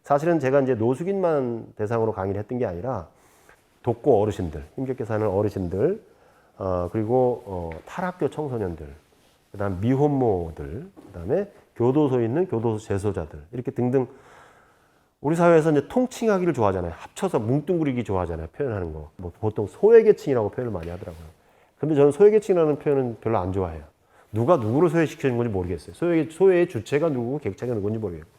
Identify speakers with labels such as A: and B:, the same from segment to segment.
A: 사실은 제가 이제 노숙인만 대상으로 강의를 했던 게 아니라 독거 어르신들, 힘겹게 사는 어르신들, 그리고 탈학교 청소년들, 그다음 미혼모들, 그다음에 교도소에 있는 교도소 재소자들 이렇게 등등 우리 사회에서 이제 통칭하기를 좋아하잖아요. 합쳐서 뭉뚱그리기 좋아하잖아요. 표현하는 거. 뭐 보통 소외계층이라고 표현을 많이 하더라고요. 근데 저는 소외계층이라는 표현은 별로 안 좋아해요. 누가 누구를 소외시키는 건지 모르겠어요. 소외의 주체가 누구고 객체가 누군지 모르겠고.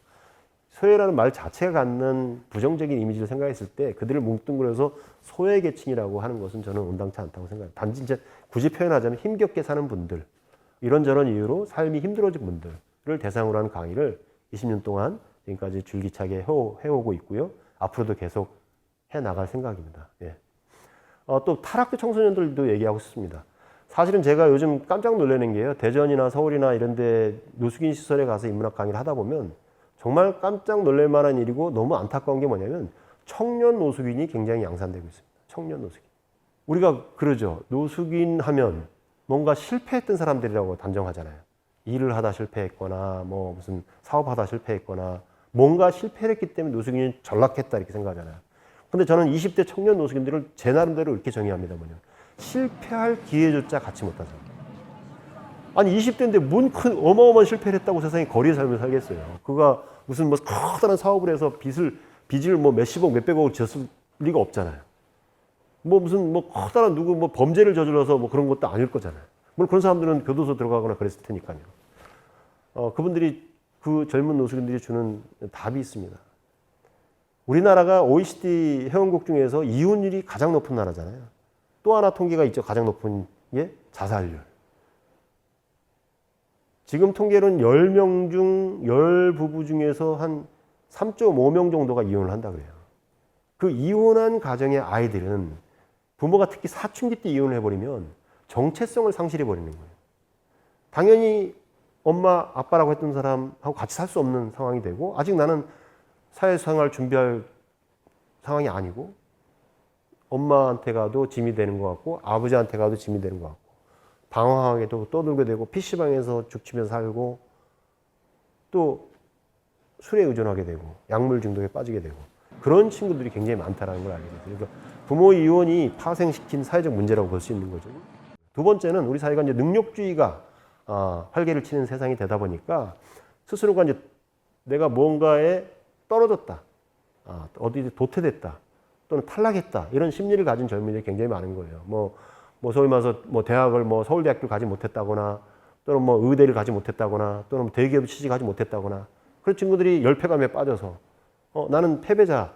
A: 소외라는 말 자체가 갖는 부정적인 이미지를 생각했을 때 그들을 뭉뚱그려서 소외계층이라고 하는 것은 저는 온당치 않다고 생각해요. 단지 이제 굳이 표현하자면 힘겹게 사는 분들, 이런저런 이유로 삶이 힘들어진 분들을 대상으로 하는 강의를 20년 동안 지금까지 줄기차게 해오고 있고요. 앞으로도 계속 해나갈 생각입니다. 예. 또 탈학교 청소년들도 얘기하고 싶습니다. 사실은 제가 요즘 깜짝 놀라는 게요. 대전이나 서울이나 이런 데 노숙인 시설에 가서 인문학 강의를 하다 보면 정말 깜짝 놀랄 만한 일이고 너무 안타까운 게 뭐냐면 청년 노숙인이 굉장히 양산되고 있습니다. 청년 노숙인. 우리가 그러죠. 노숙인 하면 뭔가 실패했던 사람들이라고 단정하잖아요. 일을 하다 실패했거나 뭐 무슨 사업하다 실패했거나 뭔가 실패를 했기 때문에 노숙인이 전락했다 이렇게 생각하잖아요. 근데 저는 20대 청년 노숙인들을 제 나름대로 이렇게 정의합니다. 뭐냐. 실패할 기회조차 갖지 못한 사람. 아니 20대인데 뭔 큰 어마어마한 실패를 했다고 세상에 거리에 살면 살겠어요. 그가 무슨 뭐 커다란 사업을 해서 빚을 뭐 몇십억 몇백억을 졌을 리가 없잖아요. 뭐 무슨 뭐 커다란 누구 뭐 범죄를 저질러서 뭐 그런 것도 아닐 거잖아요. 물론 그런 사람들은 교도소 들어가거나 그랬을 테니까요. 그분들이 그 젊은 노숙인들이 주는 답이 있습니다. 우리나라가 OECD 회원국 중에서 이혼율이 가장 높은 나라잖아요. 또 하나 통계가 있죠. 가장 높은 게 자살률. 지금 통계로는 10명 중 10부부 중에서 한 3.5명 정도가 이혼을 한다 그래요. 그 이혼한 가정의 아이들은 부모가 특히 사춘기 때 이혼을 해버리면 정체성을 상실해버리는 거예요. 당연히 엄마, 아빠라고 했던 사람하고 같이 살 수 없는 상황이 되고 아직 나는 사회생활 준비할 상황이 아니고 엄마한테 가도 짐이 되는 것 같고 아버지한테 가도 짐이 되는 것 같고 방황하게도 떠들게 되고 PC방에서 죽치며 살고 또 술에 의존하게 되고 약물 중독에 빠지게 되고 그런 친구들이 굉장히 많다는 걸 알게 됐어요. 그러니까 부모 이혼이 파생시킨 사회적 문제라고 볼 수 있는 거죠. 두 번째는 우리 사회가 이제 능력주의가 활개를 치는 세상이 되다 보니까 스스로가 이제 내가 뭔가에 떨어졌다, 어디 도태됐다, 또는 탈락했다 이런 심리를 가진 젊은이들이 굉장히 많은 거예요. 뭐 소위 말해서 뭐 대학을 뭐 서울대학교를 가지 못했다거나 또는 뭐 의대를 가지 못했다거나 또는 뭐 대기업에 취직하지 못했다거나 그런 친구들이 열패감에 빠져서 나는 패배자,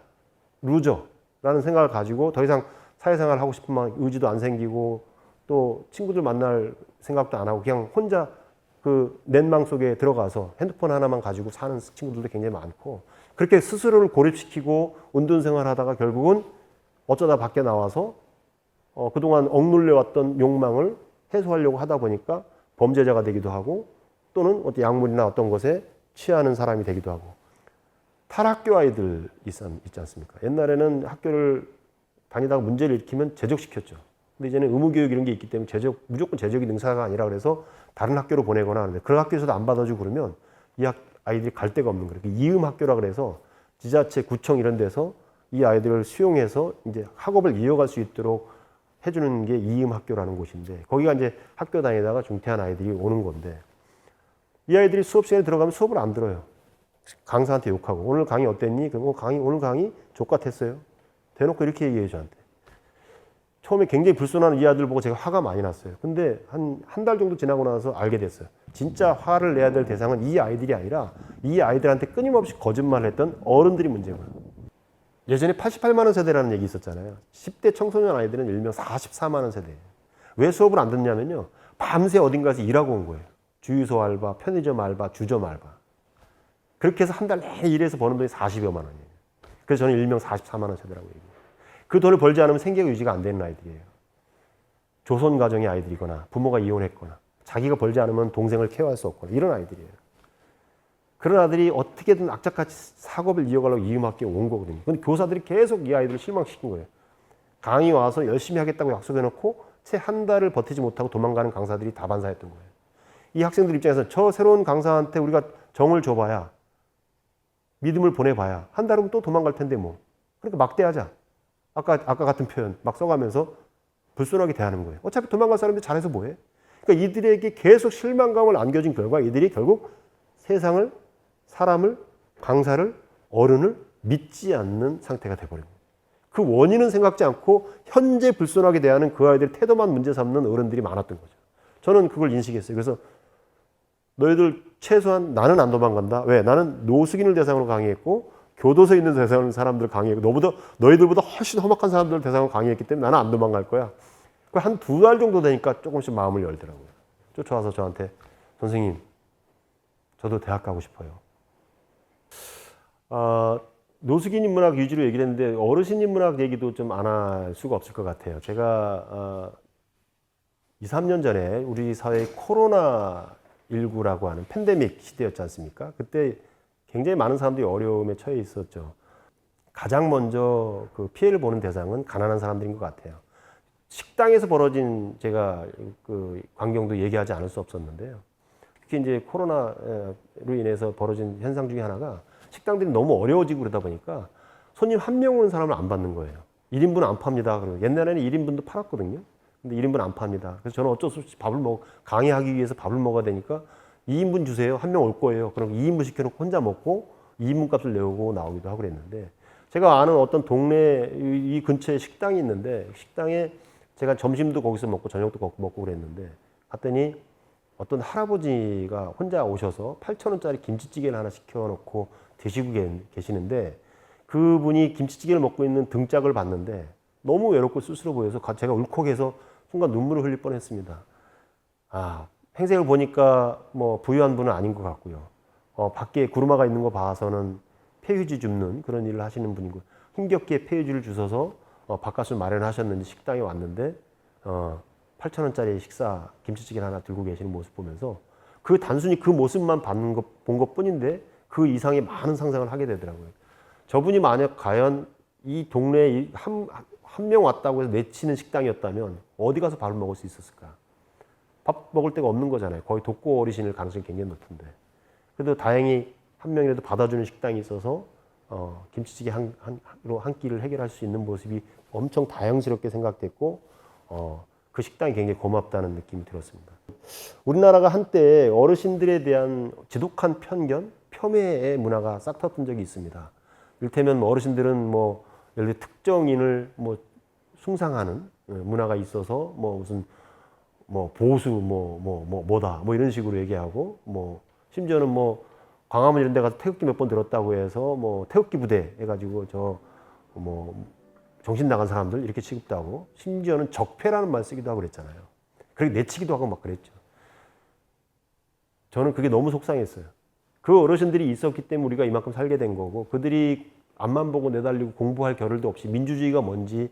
A: 루저라는 생각을 가지고 더 이상 사회생활을 하고 싶은 의지도 안 생기고 또 친구들 만날 생각도 안 하고 그냥 혼자 그 넷망 속에 들어가서 핸드폰 하나만 가지고 사는 친구들도 굉장히 많고 그렇게 스스로를 고립시키고 운동생활 하다가 결국은 어쩌다 밖에 나와서 그동안 억눌려왔던 욕망을 해소하려고 하다 보니까 범죄자가 되기도 하고 또는 어떤 약물이나 어떤 것에 취하는 사람이 되기도 하고 탈학교 아이들 있지 않습니까? 옛날에는 학교를 다니다가 문제를 일으키면 제적시켰죠. 근데 이제는 의무교육 이런 게 있기 때문에 무조건 제적이 능사가 아니라 그래서 다른 학교로 보내거나 하는데 그런 학교에서도 안 받아주고 그러면 이 아이들이 갈 데가 없는 거예요. 이음 학교라 그래서 지자체, 구청 이런 데서 이 아이들을 수용해서 이제 학업을 이어갈 수 있도록 해주는 게 이음 학교라는 곳인데 거기가 이제 학교 다니다가 중퇴한 아이들이 오는 건데 이 아이들이 수업 시간에 들어가면 수업을 안 들어요. 강사한테 욕하고 오늘 강의 어땠니? 그럼 오늘 강의 족같았어요. 대놓고 이렇게 얘기해요 저한테. 처음에 굉장히 불순한 이 아들 보고 제가 화가 많이 났어요. 근데 한 달 정도 지나고 나서 알게 됐어요. 진짜 화를 내야 될 대상은 이 아이들이 아니라 이 아이들한테 끊임없이 거짓말을 했던 어른들이 문제고요. 예전에 88만 원 세대라는 얘기 있었잖아요. 10대 청소년 아이들은 일명 44만 원 세대예요. 왜 수업을 안 듣냐면요. 밤새 어딘가에서 일하고 온 거예요. 주유소 알바, 편의점 알바, 주점 알바. 그렇게 해서 한 달 내내 일해서 버는 돈이 40여만 원이에요. 그래서 저는 일명 44만 원 세대라고 얘기해요. 그 돈을 벌지 않으면 생계가 유지가 안 되는 아이들이에요. 조선 가정의 아이들이거나 부모가 이혼했거나 자기가 벌지 않으면 동생을 케어할 수 없거나 이런 아이들이에요. 그런 아들이 어떻게든 악착같이 학업을 이어가려고 이음학교에 온 거거든요. 근데 교사들이 계속 이 아이들을 실망시킨 거예요. 강의 와서 열심히 하겠다고 약속해놓고 채 한 달을 버티지 못하고 도망가는 강사들이 다반사였던 거예요. 이 학생들 입장에서 저 새로운 강사한테 우리가 정을 줘봐야 믿음을 보내봐야 한 달 후면 또 도망갈 텐데 뭐. 그러니까 막대하자. 아까 같은 표현 막 써가면서 불손하게 대하는 거예요. 어차피 도망갈 사람들 잘해서 뭐해? 그러니까 이들에게 계속 실망감을 안겨준 결과 이들이 결국 세상을, 사람을, 강사를, 어른을 믿지 않는 상태가 돼버린 거예요. 그 원인은 생각지 않고 현재 불손하게 대하는 그 아이들의 태도만 문제 삼는 어른들이 많았던 거죠. 저는 그걸 인식했어요. 그래서 너희들 최소한 나는 안 도망간다. 왜? 나는 노숙인을 대상으로 강의했고 교도소에 있는 대상으로 사람들을 강의했고 너희들보다 훨씬 험악한 사람들을 대상으로 강의했기 때문에 나는 안 도망갈 거야. 한 2달 정도 되니까 조금씩 마음을 열더라고요. 쫓아와서 저한테 선생님 저도 대학 가고 싶어요. 노숙인 인문학 위주로 얘기를 했는데 어르신 인문학 얘기도 좀 안 할 수가 없을 것 같아요. 제가 2, 3년 전에 우리 사회에 코로나19라고 하는 팬데믹 시대였지 않습니까? 그때 굉장히 많은 사람들이 어려움에 처해 있었죠. 가장 먼저 그 피해를 보는 대상은 가난한 사람들인 것 같아요. 식당에서 벌어진 제가 그 광경도 얘기하지 않을 수 없었는데요. 특히 이제 코로나로 인해서 벌어진 현상 중에 하나가 식당들이 너무 어려워지고 그러다 보니까 손님 한 명 오는 사람을 안 받는 거예요. 1인분 안 팝니다. 그러고 옛날에는 1인분도 팔았거든요. 근데 1인분 안 팝니다. 그래서 저는 어쩔 수 없이 강의하기 위해서 밥을 먹어야 되니까 2인분 주세요. 한 명 올 거예요. 그럼 2인분 시켜놓고 혼자 먹고 2인분 값을 내고 나오기도 하고 그랬는데 제가 아는 어떤 동네 이 근처에 식당이 있는데 식당에 제가 점심도 거기서 먹고 저녁도 먹고 그랬는데 갔더니 어떤 할아버지가 혼자 오셔서 8,000원짜리 김치찌개를 하나 시켜놓고 드시고 계시는데 그분이 김치찌개를 먹고 있는 등짝을 봤는데 너무 외롭고 쓸쓸해 보여서 제가 울컥해서 순간 눈물을 흘릴 뻔했습니다. 행색을 보니까 뭐 부유한 분은 아닌 것 같고요. 밖에 구루마가 있는 거 봐서는 폐유지 줍는 그런 일을 하시는 분이고 힘겹게 폐유지를 주셔서 밥값을 마련하셨는지 식당에 왔는데 8,000원짜리 식사 김치찌개를 하나 들고 계시는 모습 보면서 단순히 그 모습만 본 것뿐인데 그 이상의 많은 상상을 하게 되더라고요. 저분이 만약 과연 이 동네에 한 명 왔다고 해서 내치는 식당이었다면 어디 가서 밥을 먹을 수 있었을까? 밥 먹을 데가 없는 거잖아요. 거의 독거 어르신일 가능성이 굉장히 높은데. 그래도 다행히 한 명이라도 받아주는 식당이 있어서 김치찌개 한 끼를 해결할 수 있는 모습이 엄청 다양스럽게 생각됐고 그 식당이 굉장히 고맙다는 느낌이 들었습니다. 우리나라가 한때 어르신들에 대한 지독한 편견, 폄훼의 문화가 싹 텄던 적이 있습니다. 이를테면 어르신들은 예를 들어 특정인을 숭상하는 문화가 있어서 무슨 보수 뭐다 이런 식으로 얘기하고 심지어는 광화문 이런 데 가서 태극기 몇 번 들었다고 해서 태극기 부대 해가지고 정신 나간 사람들 이렇게 취급도 하고 심지어는 적폐라는 말 쓰기도 하고 그랬잖아요. 그렇게 내치기도 하고 막 그랬죠. 저는 그게 너무 속상했어요. 그 어르신들이 있었기 때문에 우리가 이만큼 살게 된 거고 그들이 앞만 보고 내달리고 공부할 겨를도 없이 민주주의가 뭔지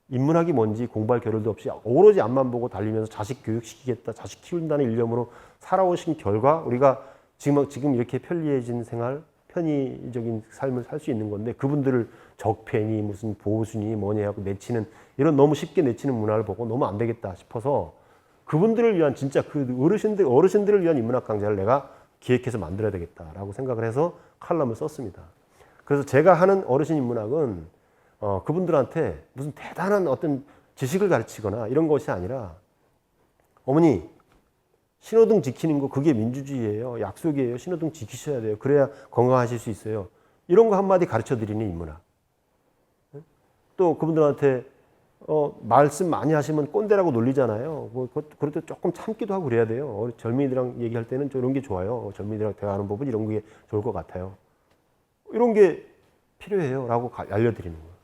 A: 인문학이 뭔지 공부할 겨를도 없이 오로지 앞만 보고 달리면서 자식 교육시키겠다, 자식 키운다는 일념으로 살아오신 결과 우리가 지금 이렇게 편리해진 생활, 편의적인 삶을 살 수 있는 건데 그분들을 적폐니 무슨 보수니 뭐니 하고 내치는 이런 너무 쉽게 내치는 문화를 보고 너무 안 되겠다 싶어서 그분들을 위한 진짜 그 어르신들을 위한 인문학 강좌를 내가 기획해서 만들어야 되겠다라고 생각을 해서 칼럼을 썼습니다. 그래서 제가 하는 어르신 인문학은 그분들한테 무슨 대단한 어떤 지식을 가르치거나 이런 것이 아니라 어머니 신호등 지키는 거 그게 민주주의예요. 약속이에요. 신호등 지키셔야 돼요. 그래야 건강하실 수 있어요. 이런 거 한마디 가르쳐 드리는 인문학. 또 그분들한테 말씀 많이 하시면 꼰대라고 놀리잖아요. 그럴 때 조금 참기도 하고 그래야 돼요. 젊은이들이랑 얘기할 때는 이런 게 좋아요. 젊은이들이랑 대화하는 법은 이런 게 좋을 것 같아요. 이런 게 필요해요. 라고 알려드리는 거예요.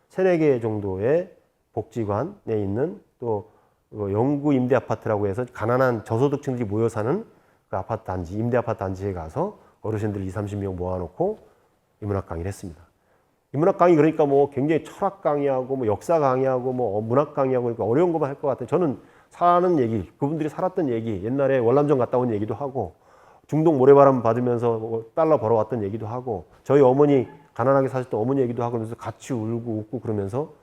A: 3-4개 정도의 복지관에 있는 또 영구 임대 아파트라고 해서 가난한 저소득층들이 모여 사는 그 아파트 단지, 임대 아파트 단지에 가서 어르신들 20-30명 모아놓고 인문학 강의를 했습니다. 인문학 강의 그러니까 굉장히 철학 강의하고 역사 강의하고 문학 강의하고 그러니까 어려운 것만 할 것 같아요. 저는 사는 얘기, 그분들이 살았던 얘기, 옛날에 월남전 갔다 온 얘기도 하고 중동 모래바람 받으면서 달러 벌어왔던 얘기도 하고 저희 어머니 가난하게 사셨던 어머니 얘기도 하고 그러면서 같이 울고 웃고 그러면서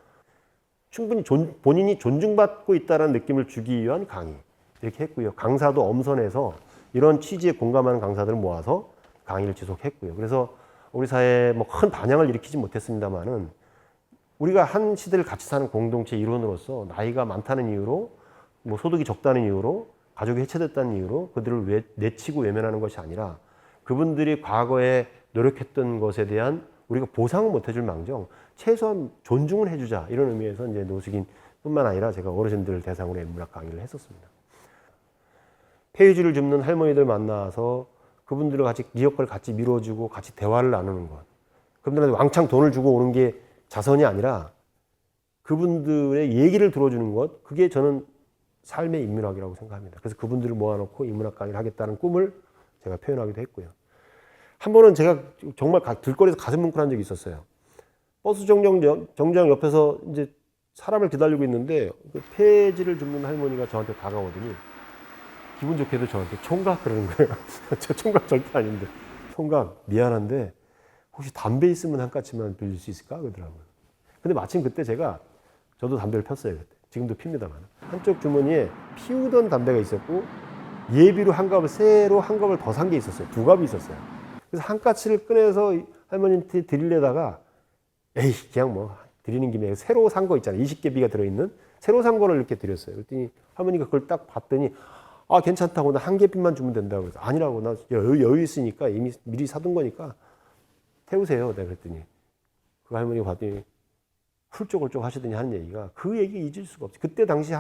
A: 충분히 본인이 존중받고 있다는 느낌을 주기 위한 강의 이렇게 했고요. 강사도 엄선해서 이런 취지에 공감하는 강사들을 모아서 강의를 지속했고요. 그래서 우리 사회에 뭐 큰 반향을 일으키지 못했습니다만은 우리가 한 시대를 같이 사는 공동체 일원으로서 나이가 많다는 이유로 뭐 소득이 적다는 이유로 가족이 해체됐다는 이유로 그들을 내치고 외면하는 것이 아니라 그분들이 과거에 노력했던 것에 대한 우리가 보상을 못 해줄 망정 최소한 존중을 해주자 이런 의미에서 이제 노숙인뿐만 아니라 제가 어르신들 대상으로 인문학 강의를 했었습니다. 폐유지를 줍는 할머니들 만나서 그분들과 같이 기억을 같이 미뤄주고 같이 대화를 나누는 것. 그분들한테 왕창 돈을 주고 오는 게 자선이 아니라 그분들의 얘기를 들어주는 것, 그게 저는 삶의 인문학이라고 생각합니다. 그래서 그분들을 모아놓고 인문학 강의를 하겠다는 꿈을 제가 표현하기도 했고요. 한 번은 제가 정말 길거리에서 가슴 뭉클한 적이 있었어요. 버스 정류장 옆에서 이제 사람을 기다리고 있는데 그 폐지를 줍는 할머니가 저한테 다가오더니 기분 좋게도 저한테 총각 그러는 거예요. 저 총각 절대 아닌데. 총각 미안한데 혹시 담배 있으면 한 까치만 빌릴 수 있을까? 그러더라고요. 근데 마침 그때 저도 담배를 폈어요. 그때. 지금도 핍니다만. 한쪽 주머니에 피우던 담배가 있었고 예비로 새로 한 갑을 더 산 게 있었어요. 두 갑이 있었어요. 그래서 한 까치를 꺼내서 할머니한테 드리려다가 에이 그냥 뭐 드리는 김에 새로 산 거 있잖아요. 20개비가 들어있는 새로 산 거를 이렇게 드렸어요. 그랬더니 할머니가 그걸 딱 봤더니 아 괜찮다고 나 한 개비만 주면 된다고 그래서 아니라고 나 여유 있으니까 이미 미리 사둔 거니까 태우세요. 내가 그랬더니 그 할머니가 봤더니 훌쩍훌쩍 하시더니 하는 얘기가 그 얘기 잊을 수가 없지. 그때 당시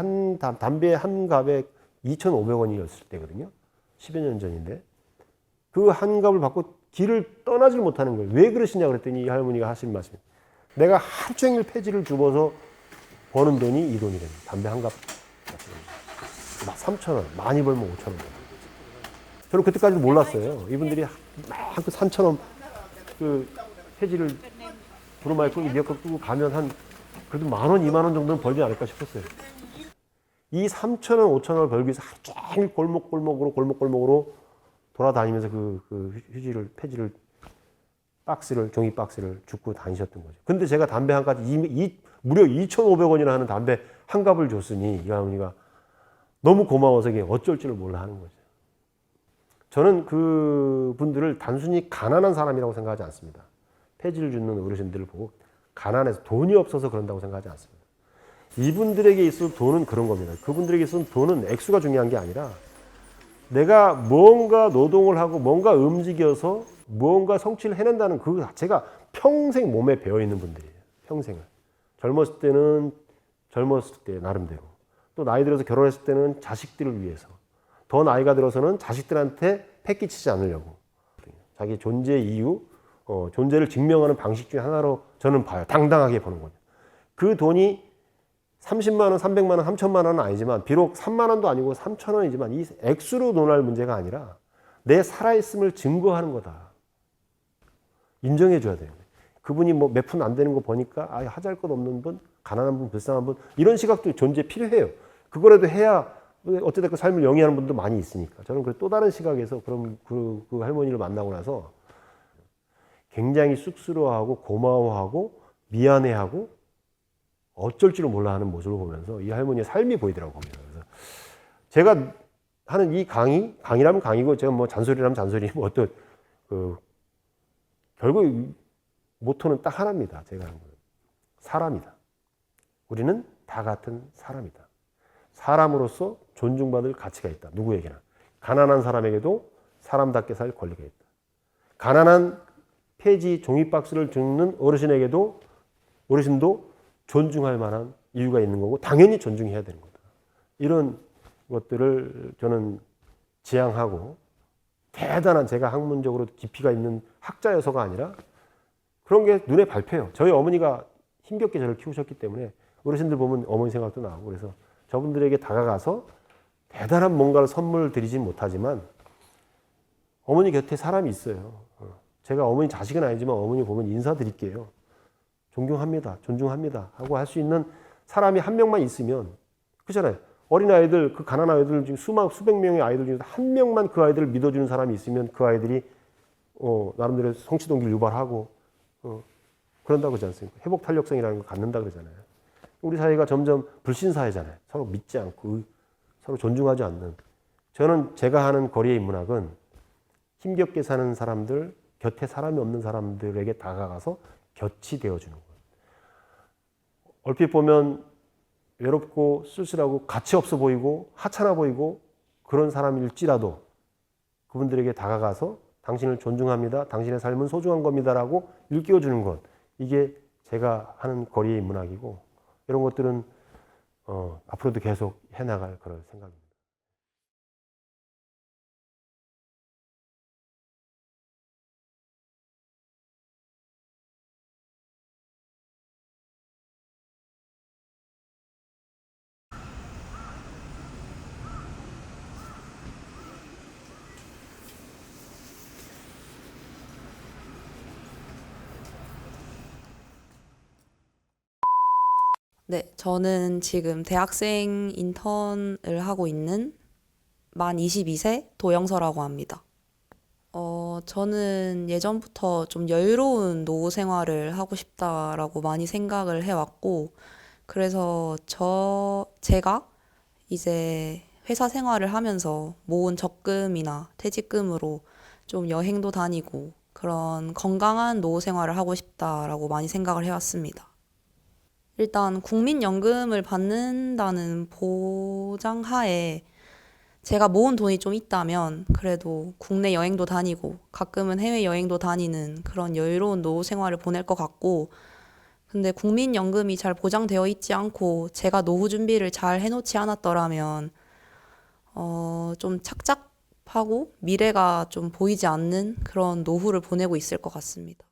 A: 담배 한 갑에 2,500원이었을 때거든요. 10여 년 전인데 그 한 갑을 받고 길을 떠나질 못하는 거예요. 왜 그러시냐 그랬더니 이 할머니가 하신 말씀이 내가 하루 종일 폐지를 주워서 버는 돈이 이 돈이랍니다. 담배 한 갑. 3,000원. 많이 벌면 5,000원. 저는 그때까지도 몰랐어요. 이분들이 막 그 3,000원 그 폐지를 부르마에 끌고 미역국 끌고 가면 그래도 10,000원, 20,000원 정도는 벌지 않을까 싶었어요. 이 3,000원, 5,000원을 벌기 위해서 하루 종일 골목골목으로 돌아다니면서 그 폐지를 종이 박스를 줍고 다니셨던 거죠. 근데 제가 담배 한 갑, 무려 2,500원이나 하는 담배 한 갑을 줬으니 이 할머니가 너무 고마워서 어쩔 줄을 몰라 하는 거죠. 저는 그 분들을 단순히 가난한 사람이라고 생각하지 않습니다. 폐지를 주는 어르신들을 보고 가난해서 돈이 없어서 그런다고 생각하지 않습니다. 이분들에게 있어서 돈은 그런 겁니다. 그분들에게 있어서 돈은 액수가 중요한 게 아니라 내가 뭔가 노동을 하고 뭔가 움직여서 뭔가 성취를 해낸다는 그 자체가 평생 몸에 배어있는 분들이에요. 평생을. 젊었을 때 나름대로. 또 나이 들어서 결혼했을 때는 자식들을 위해서. 더 나이가 들어서는 자식들한테 패기치지 않으려고. 자기 존재 이유, 존재를 증명하는 방식 중에 하나로 저는 봐요. 당당하게 버는 거죠. 그 돈이 30만 원, 300만 원, 3천만 원은 아니지만 비록 3만 원도 아니고 3천 원이지만 이 액수로 논할 문제가 아니라 내 살아있음을 증거하는 거다. 인정해 줘야 돼요. 그분이 뭐 몇 푼 안 되는 거 보니까 하잘 것 없는 분, 가난한 분, 불쌍한 분 이런 시각도 존재 필요해요. 그거라도 해야 어찌됐건 삶을 영위하는 분도 많이 있으니까. 저는 또 다른 시각에서 그럼 그 할머니를 만나고 나서 굉장히 쑥스러워하고 고마워하고 미안해하고 어쩔 줄을 몰라 하는 모습을 보면서 이 할머니의 삶이 보이더라고요. 그래서 제가 하는 이 강의라면 강의고 제가 뭐 잔소리라면 잔소리, 뭐 어떤 결국 모토는 딱 하나입니다. 제가 하는 거는 사람이다. 우리는 다 같은 사람이다. 사람으로서 존중받을 가치가 있다. 누구에게나. 가난한 사람에게도 사람답게 살 권리가 있다. 가난한 폐지 종이박스를 줍는 어르신도 존중할 만한 이유가 있는 거고 당연히 존중해야 되는 거다. 이런 것들을 저는 지향하고 대단한 제가 학문적으로 깊이가 있는 학자여서가 아니라 그런 게 눈에 밟혀요. 저희 어머니가 힘겹게 저를 키우셨기 때문에 어르신들 보면 어머니 생각도 나고 그래서 저분들에게 다가가서 대단한 뭔가를 선물 드리진 못하지만 어머니 곁에 사람이 있어요. 제가 어머니 자식은 아니지만 어머니 보면 인사드릴게요. 존경합니다. 존중합니다. 하고 할 수 있는 사람이 한 명만 있으면 그렇잖아요. 어린아이들, 그 가난한 아이들 중에 수백 명의 아이들 중에서 한 명만 그 아이들을 믿어주는 사람이 있으면 그 아이들이 나름대로 성취동기를 유발하고 그런다고 그러지 않습니까? 회복탄력성이라는 걸 갖는다 그러잖아요. 우리 사회가 점점 불신사회잖아요. 서로 믿지 않고 서로 존중하지 않는. 저는 제가 하는 거리의 인문학은 힘겹게 사는 사람들, 곁에 사람이 없는 사람들에게 다가가서 곁이 되어주는 거예요. 얼핏 보면 외롭고 쓸쓸하고 가치 없어 보이고 하찮아 보이고 그런 사람일지라도 그분들에게 다가가서 당신을 존중합니다. 당신의 삶은 소중한 겁니다라고 일깨워주는 것. 이게 제가 하는 거리의 문학이고 이런 것들은 앞으로도 계속 해나갈 그럴 생각입니다.
B: 네, 저는 지금 대학생 인턴을 하고 있는 만 22세 도영서라고 합니다. 저는 예전부터 좀 여유로운 노후 생활을 하고 싶다라고 많이 생각을 해왔고, 그래서 제가 이제 회사 생활을 하면서 모은 적금이나 퇴직금으로 좀 여행도 다니고 그런 건강한 노후 생활을 하고 싶다라고 많이 생각을 해왔습니다. 일단 국민연금을 받는다는 보장하에 제가 모은 돈이 좀 있다면 그래도 국내 여행도 다니고 가끔은 해외 여행도 다니는 그런 여유로운 노후 생활을 보낼 것 같고, 근데 국민연금이 잘 보장되어 있지 않고 제가 노후 준비를 잘 해놓지 않았더라면 좀 착잡하고 미래가 좀 보이지 않는 그런 노후를 보내고 있을 것 같습니다.